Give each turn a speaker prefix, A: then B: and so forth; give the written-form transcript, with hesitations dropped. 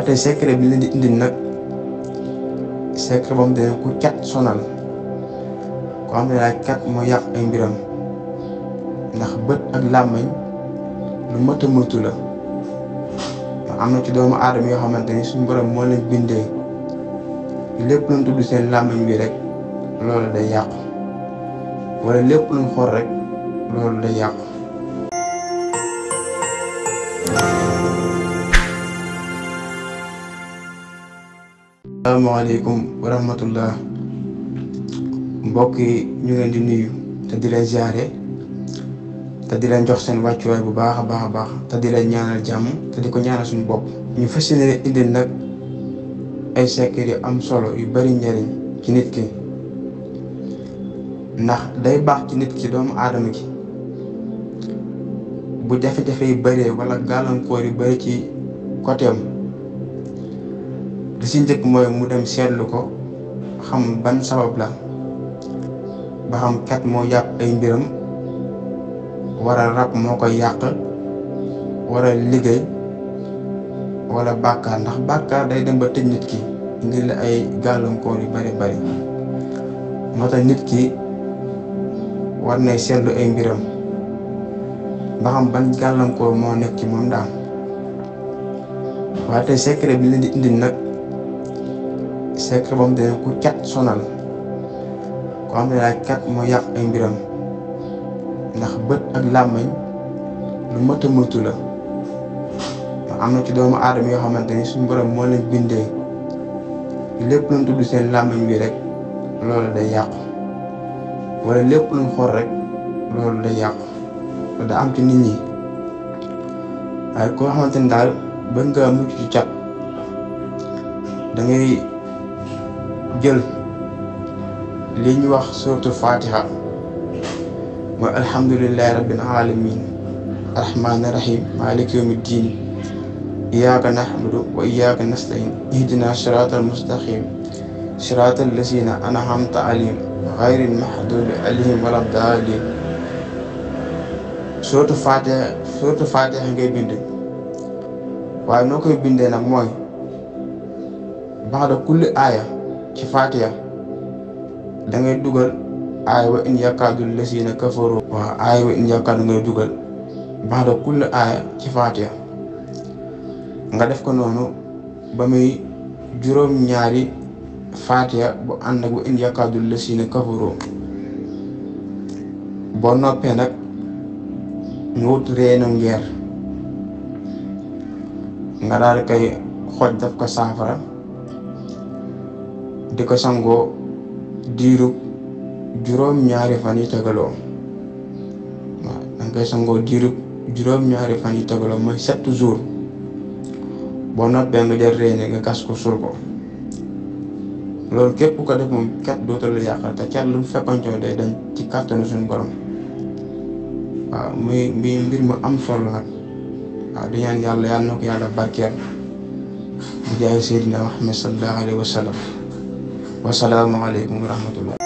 A: tey secret bi leen di indi nag secret boobu dana ku cat sonal ko xam ne daal cat moo yàq ay mbiram ndax bët ak làmmiñ lu mët a moytu la. am na ci doomu aadama yoo xamante ni suñu borom moo leen bindee lépp luñ tudd seen làmmiñ bi rek loolu day yàqu wala lépp luñ xool rek loolu day yàqu. asalaamaaleykum wa rahmatullah mbokk yi ñu leen di nuyu te di leen ziare te di leen jox seen wàccuwaay bu baax a baax te di leen ñaanal jàmm te di ko ñaanal suñu bopp. ñu fas yéene indil nag ay secret yu am solo yu bari njariñ ci nit ki ndax day baax ci nit ki doomu aadama ki bu jafe-jafe yu bëree wala gàllankoor yu bari ci côté am li ci njëkk mooy mu dem seetlu ko xam ban sabab la ba xam cat moo yàq ay mbiram wala rab moo koy yàq wala liggéey wala bàkkaar ndax bàkkaar day dem ba tëj nit ki ngir la ay gàllankoor yu bari moo tax nit ki war nay seetlu ay mbiram ba xam ban gàllankoor moo nekk ci moom daal. waaye tey secret bi leen di indi nag secret boobu dana ku cat sonal ko xam ne daal cat moo yàq ay mbiram ndax bët ak làmmiñ lu mët a moytu la. am na ci doomu aadama yoo xamante ni suñu borom moo leen bindee lépp luñ tudd seen làmmiñ bi rek loolu day yàqu wala lépp luñ xool rek loolu day yàqu te da am ci nit ñi. waaye koo xamante ni daal bëgg nga mucc ci cat da ngay jël li ñu wax suratul fatiha mooy alhamdulillahi rabbil alamin arrahmani rahim maliki yawmi ddin iyyaka na'budu wa iyyaka nasta'in ihdina siratal mustaqim siratal lazina an'amta alayhim ghayril maghdubi alayhim walad dallin. suratul fatiha ngay bind waaye noo koy bindee nag mooy ba'da kulli aaya ci fatiha da ngay dugal aaya wa in yakadu lazina kafaru. waaw aaya wa in yakadu ngay dugal ba'da kulli aaya ci fatiha nga def ko noonu ba muy juróom-ñaari fatiha bu ànd ak wa in yakadu lazina kafaru. boo noppee nag nga wut reenu ngeer nga daal di koy xooj def ko saafara di ko sangoo diiru juróom-ñaari fan yi tegaloo. waaw danga koy sangoo diiru juróom-ñaari fan yi tegaloo mooy 7 jours. boo noppee nga jël reene nga gas ko suul ko. loolu képp ko def moom cat dootul la yàqal te cat lu mu fekkoon day dañ ci kàttanu suñu borom. waaw muy mbir mu am solo nag. waaw di ñaan yàlla na ko yàlla barkeel bu jaay Seydina Muhammad sallallahu alayhi wa sallam. wa salaamu aleykum wa rahmatullah.